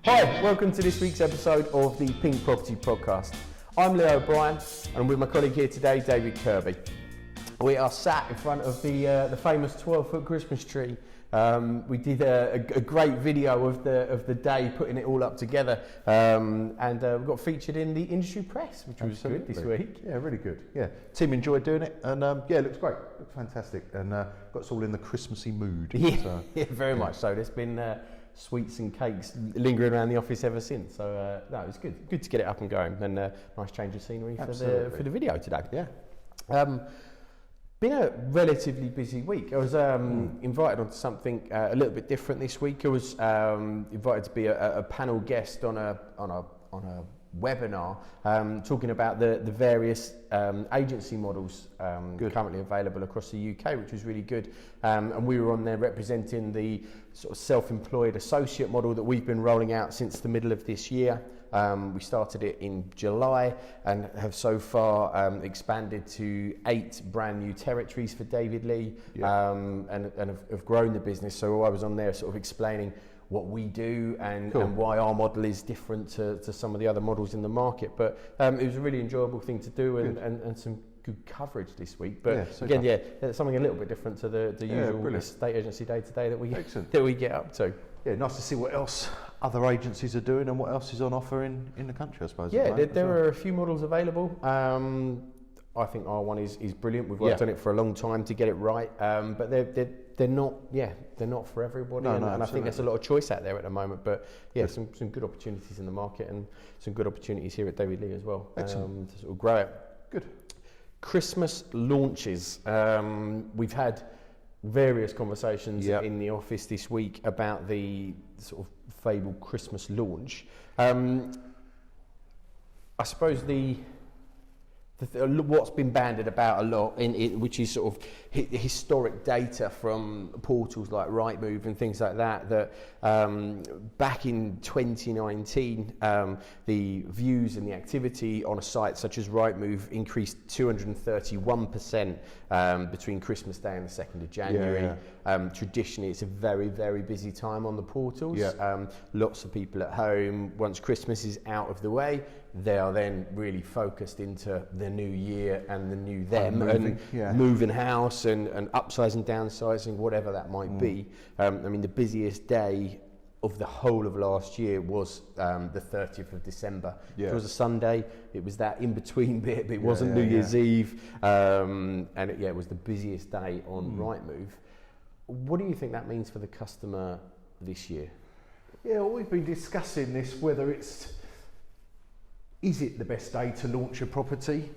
Hi, welcome to this week's episode of the Pink Property Podcast. I'm Leo O'Brien and I'm with my colleague here today, David Kirby. We are sat in front of the famous 12-foot Christmas tree. We did a great video of the day, putting it all up together, and we got featured in the industry press, which was good this week. Yeah, really good. Yeah, team enjoyed doing it, and yeah, it looks great, looks fantastic, and got us all in the Christmassy mood. Yeah, so, yeah, very much so. There's been sweets and cakes lingering around the office ever since. So no, it was good to get it up and going, and nice change of scenery for the video today. Yeah. Been a relatively busy week. I was invited onto something a little bit different this week. I was invited to be a panel guest on a webinar talking about the various agency models currently available across the UK, which was really good. And we were on there representing the sort of self-employed associate model that we've been rolling out since the middle of this year. We started it in July and have so far expanded to 8 brand new territories for David Lee, and have grown the business. So I was on there sort of explaining what we do and why our model is different to some of the other models in the market. But it was a really enjoyable thing to do, and some good coverage this week. But something a little bit different to the usual estate agency day-to-day that we get up to. Yeah, nice to see what else other agencies are doing and what else is on offer in the country, I suppose. Yeah, there are a few models available. I think our one is brilliant. We've worked on it for a long time to get it right, but they're not for everybody, and I think there's a lot of choice out there at the moment. But some good opportunities in the market, and some good opportunities here at David Lee as well, to sort of grow it. Good. Christmas launches. We've had various conversations in the office this week about the sort of fabled Christmas launch. I suppose what's been bandied about a lot, which is sort of historic data from portals like Rightmove and things like that, back in 2019, the views and the activity on a site such as Rightmove increased 231% between Christmas Day and the 2nd of January. Traditionally, it's a very, very busy time on the portals. Lots of people at home. Once Christmas is out of the way, they are then really focused into the new year and the new them, moving house and upsizing, downsizing, whatever that might be. I mean, the busiest day of the whole of last year was the 30th of December. It was a Sunday. It was that in-between bit, but it wasn't New Year's Eve. And it was the busiest day on Rightmove. What do you think that means for the customer this year? Yeah, well, we've been discussing this, whether is it the best day to launch a property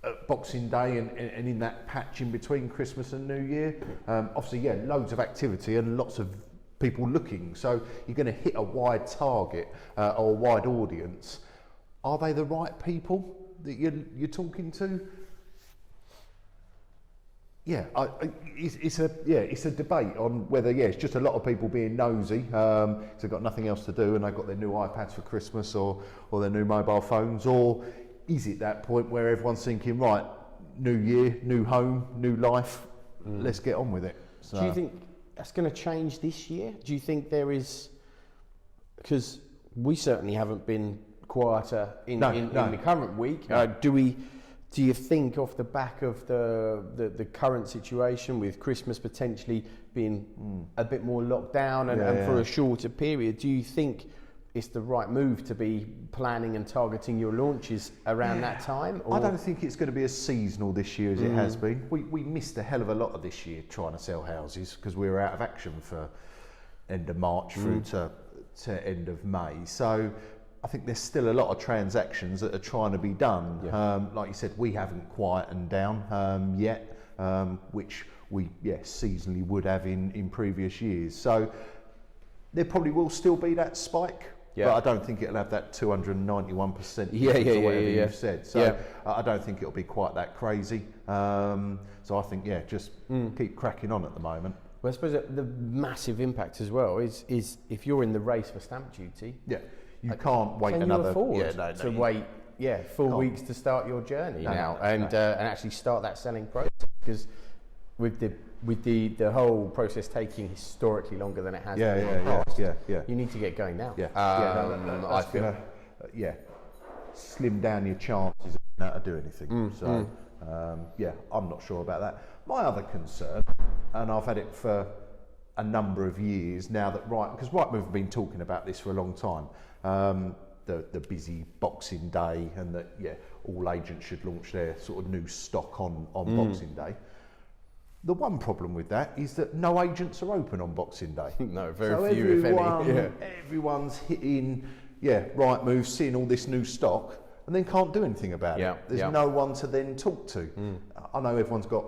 at Boxing Day and in that patch in between Christmas and New Year? Obviously, loads of activity and lots of people looking, so you're going to hit a wide target or a wide audience. Are they the right people that you're talking to? It's a debate on whether it's just a lot of people being nosy because they've got nothing else to do and they've got their new iPads for Christmas or their new mobile phones, or is it that point where everyone's thinking, right, new year, new home, new life, let's get on with it? So. Do you think that's going to change this year? Do you think there is, because we certainly haven't been quieter in the current week. Do you think off the back of the current situation with Christmas potentially being a bit more locked down and for a shorter period, do you think it's the right move to be planning and targeting your launches around that time? Or? I don't think it's going to be as seasonal this year as it has been. We missed a hell of a lot of this year trying to sell houses because we were out of action for end of March through to end of May. So I think there's still a lot of transactions that are trying to be done. Like you said, we haven't quietened down yet, which we seasonally would have in previous years. So there probably will still be that spike, but I don't think it'll have that 291% or whatever you've said. So I don't think it'll be quite that crazy. So I think just keep cracking on at the moment. Well, I suppose the massive impact as well is if you're in the race for stamp duty. You can't wait another. Can you afford to wait 4 weeks to start your journey now and actually start that selling process? Because with the whole process taking historically longer than it has Yeah, in the past, you need to get going now. I feel slim down your chances of being able to do anything. I'm not sure about that. My other concern, and I've had it for a number of years now, because Rightmove have been talking about this for a long time. The busy Boxing Day, and that all agents should launch their sort of new stock on Boxing Day. The one problem with that is that no agents are open on Boxing Day. No, very few, if any. Everyone's hitting, Rightmove, seeing all this new stock, and then can't do anything about it. There's no one to then talk to. I know everyone's got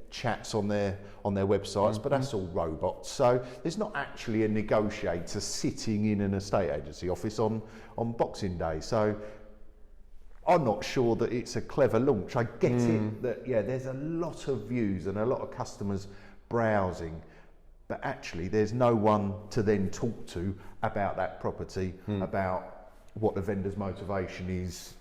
chats on their websites, but that's all robots. So there's not actually a negotiator sitting in an estate agency office on Boxing Day. So I'm not sure that it's a clever launch. I get it that there's a lot of views and a lot of customers browsing, but actually there's no one to then talk to about that property, about what the vendor's motivation is.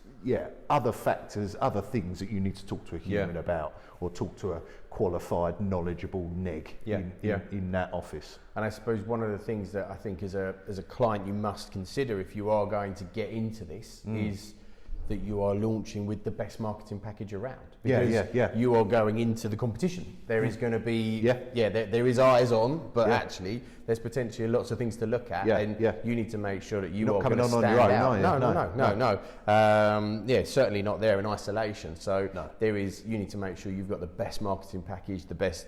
Other factors, other things that you need to talk to a human about, or talk to a qualified, knowledgeable neg in that office. And I suppose one of the things that I think as a client you must consider if you are going to get into this is that you are launching with the best marketing package around. Because you are going into the competition. There is going to be, there is eyes on, but actually there's potentially lots of things to look at, and you need to make sure that you are going to stand out. No. Certainly not there in isolation. So you need to make sure you've got the best marketing package, the best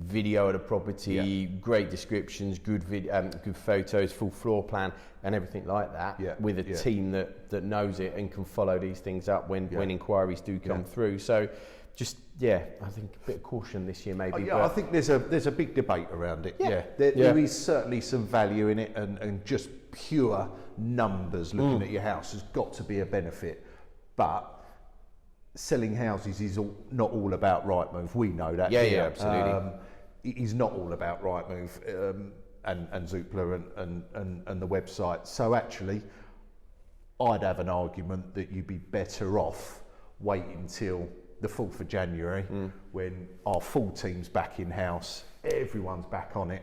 video of the property, great descriptions, good photos, full floor plan, and everything like that, with a team that knows it and can follow these things up when inquiries do come through. So just I think a bit of caution this year maybe. I think there's a big debate around it. There is certainly some value in it, and just pure numbers looking at your house has got to be a benefit, but selling houses is not all about Rightmove. We know that. Yeah, absolutely. It is not all about Rightmove and Zoopla and the website. So actually, I'd have an argument that you'd be better off waiting till the 4th of January when our full team's back in house, everyone's back on it,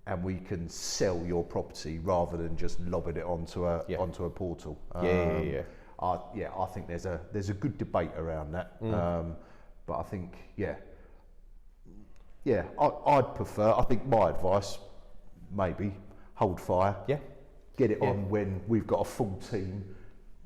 and we can sell your property rather than just lobbing it onto a portal. I think there's a good debate around that, but I think I'd prefer. I think my advice maybe hold fire. Get it on when we've got a full team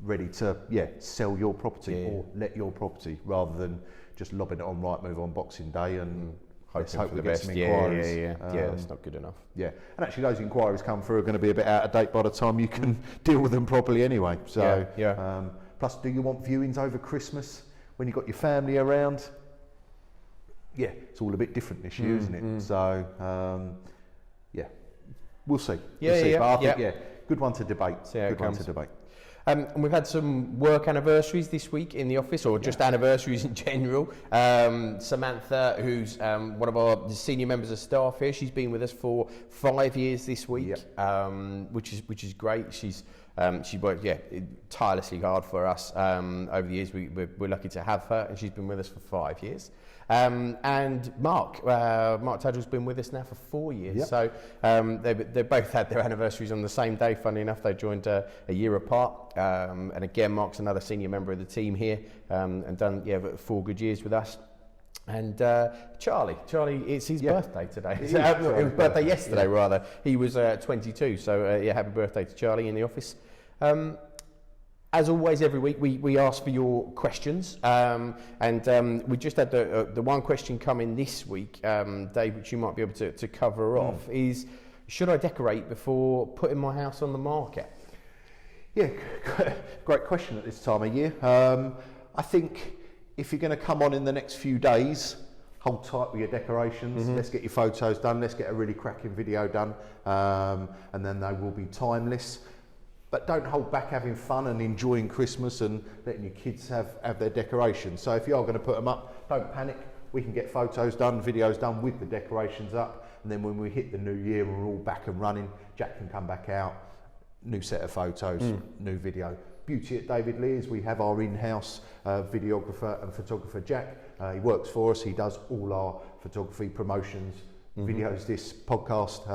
ready to sell your property or let your property, rather than just lobbing it on Rightmove on Boxing Day and hope we get some inquiries. That's not good enough. And actually those inquiries come through are going to be a bit out of date by the time you can deal with them properly anyway. So plus, do you want viewings over Christmas when you've got your family around? It's all a bit different this year, isn't it? So we'll see. But I think good one to debate. Good one to debate. And we've had some work anniversaries this week in the office, or just anniversaries in general. Samantha, who's one of our senior members of staff here, she's been with us for 5 years this week, which is great. She worked tirelessly hard for us over the years. We're lucky to have her, and she's been with us for 5 years. And Mark Tadgell's been with us now for 4 years. So they both had their anniversaries on the same day. Funnily enough, they joined a year apart. And again, Mark's another senior member of the team here, and done 4 good years with us. And Charlie, it's his birthday today. It was birthday yesterday, rather. He was 22, so happy birthday to Charlie in the office. As always, every week we ask for your questions, and we just had the one question come in this week, Dave, which you might be able to cover off, is should I decorate before putting my house on the market? Yeah, great question at this time of year. I think if you're going to come on in the next few days, hold tight with your decorations. Let's get your photos done. Let's get a really cracking video done, and then they will be timeless. But don't hold back having fun and enjoying Christmas and letting your kids have their decorations. So if you are going to put them up, don't panic. We can get photos done, videos done with the decorations up. And then when we hit the new year, we're all back and running. Jack can come back out, new set of photos, new video. Beauty at David Lee is we have our in-house videographer and photographer, Jack. He works for us. He does all our photography promotions, videos, this podcast,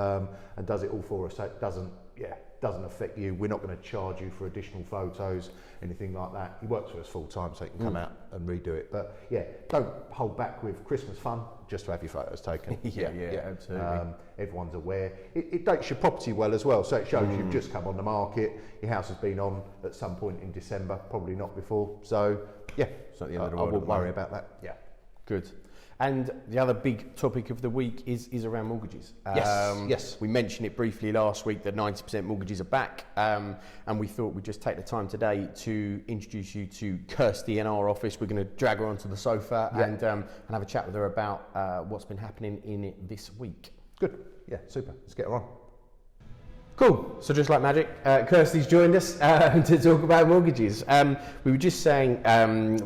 and does it all for us. So it doesn't affect you. We're not going to charge you for additional photos, anything like that. He works for us full time, so he can come out and redo it. But yeah, don't hold back with Christmas fun just to have your photos taken. yeah, absolutely. Everyone's aware. It dates your property well as well, so it shows you've just come on the market. Your house has been on at some point in December, probably not before. So yeah, It's not the end of the I world. wouldn't worry about that. Yeah. Good. And the other big topic of the week is around mortgages. Yes. We mentioned it briefly last week that 90% mortgages are back, and we thought we'd just take the time today to introduce you to Kirsty in our office. We're going to drag her onto the sofa and have a chat with her about what's been happening in it this week. Good. Yeah, super. Let's get her on. Cool. So just like magic, Kirsty's joined us to talk about mortgages. We were just saying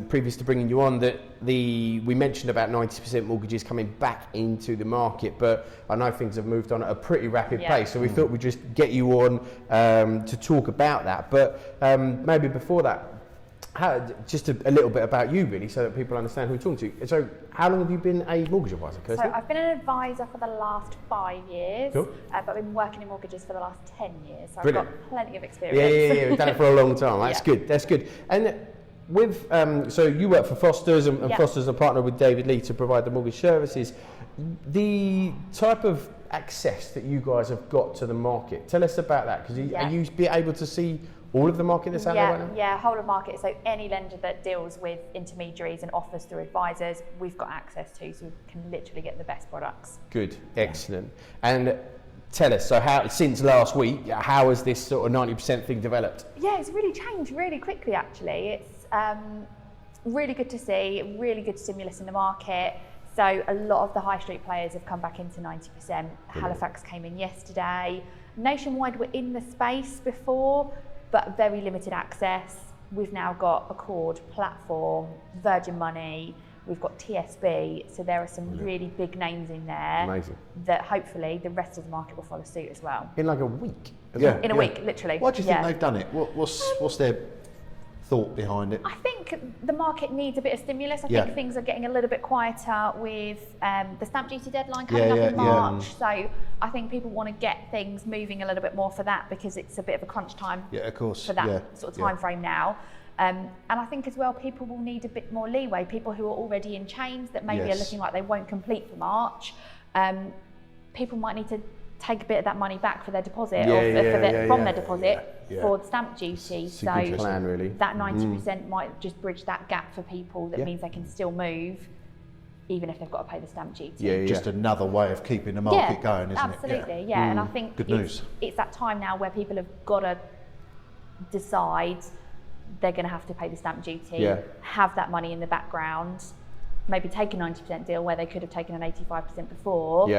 previous to bringing you on that we mentioned about 90% mortgages coming back into the market, but I know things have moved on at a pretty rapid pace. So we thought we'd just get you on to talk about that. But maybe before that, just a little bit about you, really, so that people understand who we're talking to. So, how long have you been a mortgage advisor, Kirsty? So, I've been an advisor for the last 5 years, Cool. But I've been working in mortgages for the last 10 years. So, Brilliant. I've got plenty of experience. Yeah, we've done it for a long time. That's Yeah. good. That's good. And with so you work for Foster's, and Foster's are partnered with David Lee to provide the mortgage services. The type of access that you guys have got to the market, tell us about that, because are you be able to see all of the market that's out there right now? Yeah, whole of market. So any lender that deals with intermediaries and offers through advisors, we've got access to, so we can literally get the best products. Good, excellent. And tell us, so how since last week, how has this sort of 90% thing developed? Yeah, it's really changed really quickly, actually. It's really good to see, really good stimulus in the market. So a lot of the high street players have come back into 90%. Brilliant. Halifax came in yesterday. Nationwide were in the space before, but very limited access. We've now got Accord, Platform, Virgin Money, we've got TSB, so there are some really big names in there. Amazing. That hopefully the rest of the market will follow suit as well. In like a week? In a week, literally. Why do you think they've done it? What's their thought behind it? I think the market needs a bit of stimulus. I think things are getting a little bit quieter with the stamp duty deadline coming up in March. So I think people want to get things moving a little bit more for that, because it's a bit of a crunch time for that sort of time frame now. And I think as well, people will need a bit more leeway. People who are already in chains that maybe are looking like they won't complete for March, people might need to take a bit of that money back for their deposit from their deposit for the stamp duty. So plan, really. That 90% might just bridge that gap for people. That means they can still move, even if they've got to pay the stamp duty. Just another way of keeping the market going, isn't absolutely, it? And I think it's that time now where people have got to decide they're going to have to pay the stamp duty, have that money in the background, maybe take a 90% deal where they could have taken an 85% before.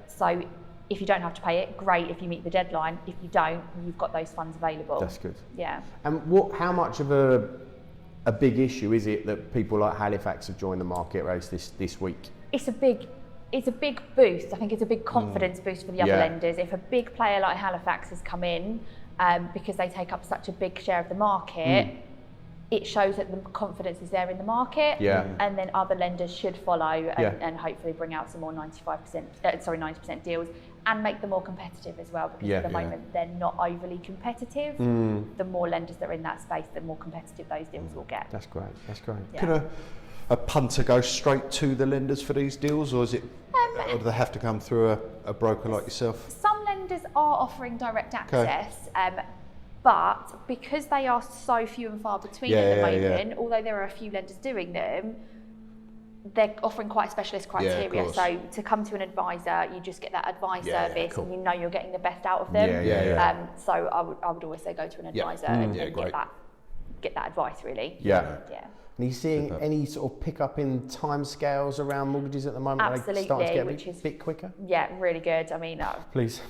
So if you don't have to pay it, great if you meet the deadline. If you don't, you've got those funds available. That's good. Yeah. And how much of a big issue is it that people like Halifax have joined the market race this week? It's a big boost. I think it's a big confidence boost for the other lenders. If a big player like Halifax has come in, because they take up such a big share of the market, it shows that the confidence is there in the market, and then other lenders should follow and hopefully bring out some more 90% deals and make them more competitive as well, because at the moment they're not overly competitive. The more lenders that are in that space, the more competitive those deals will get. That's great. Yeah. Could a punter go straight to the lenders for these deals, or is it? Or do they have to come through a broker like yourself? Some lenders are offering direct access, but because they are so few and far between at the moment, although there are a few lenders doing them, they're offering quite specialist criteria. So to come to an advisor, you just get that advice service, and you know you're getting the best out of them. So I would always say go to an advisor and get that advice, really. And are you seeing any sort of pick up in timescales around mortgages at the moment? Absolutely, starting to get which a is bit quicker? Yeah, really good. I mean, please.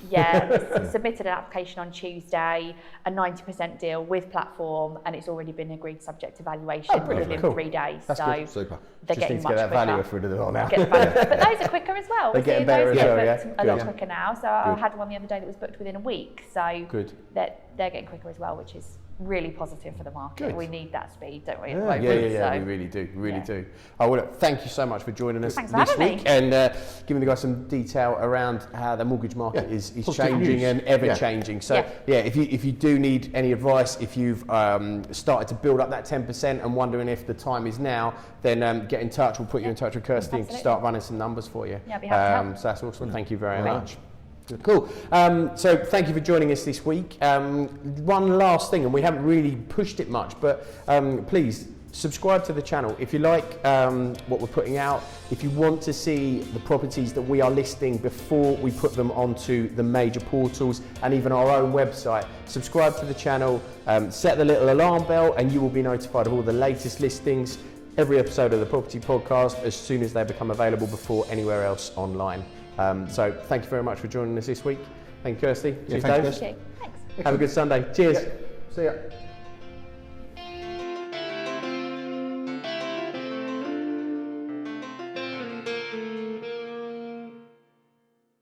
Submitted an application on Tuesday, a 90% deal with Platform, and it's already been agreed subject to valuation within 3 days. That's so good. Super. They're Just getting need to much get that quicker. valuer through the door now. But those are quicker as well. They're getting better as well, a lot quicker now. So I had one the other day that was booked within a week. So good. they're getting quicker as well, which is really positive for the market. Good. We need that speed, don't we? Yeah, we really do, do. Oh, well, look, thank you so much for joining us Thanks for this having week me. and giving the guys some detail around how the mortgage market is changing news. and ever changing. So, if you do need any advice, if you've started to build up that 10% and wondering if the time is now, then get in touch. We'll put you in touch with Kirsty and start running some numbers for you. Yeah, I'd be happy to help. So that's awesome. Thank you very much. Cool. So thank you for joining us this week. One last thing, and we haven't really pushed it much, but please subscribe to the channel if you like what we're putting out. If you want to see the properties that we are listing before we put them onto the major portals and even our own website, subscribe to the channel, set the little alarm bell, and you will be notified of all the latest listings, every episode of the Property Podcast as soon as they become available before anywhere else online. So thank you very much for joining us this week. Thank you, Kirsty. Cheers, Dave. Okay, thanks. Have a good Sunday. Cheers. See ya.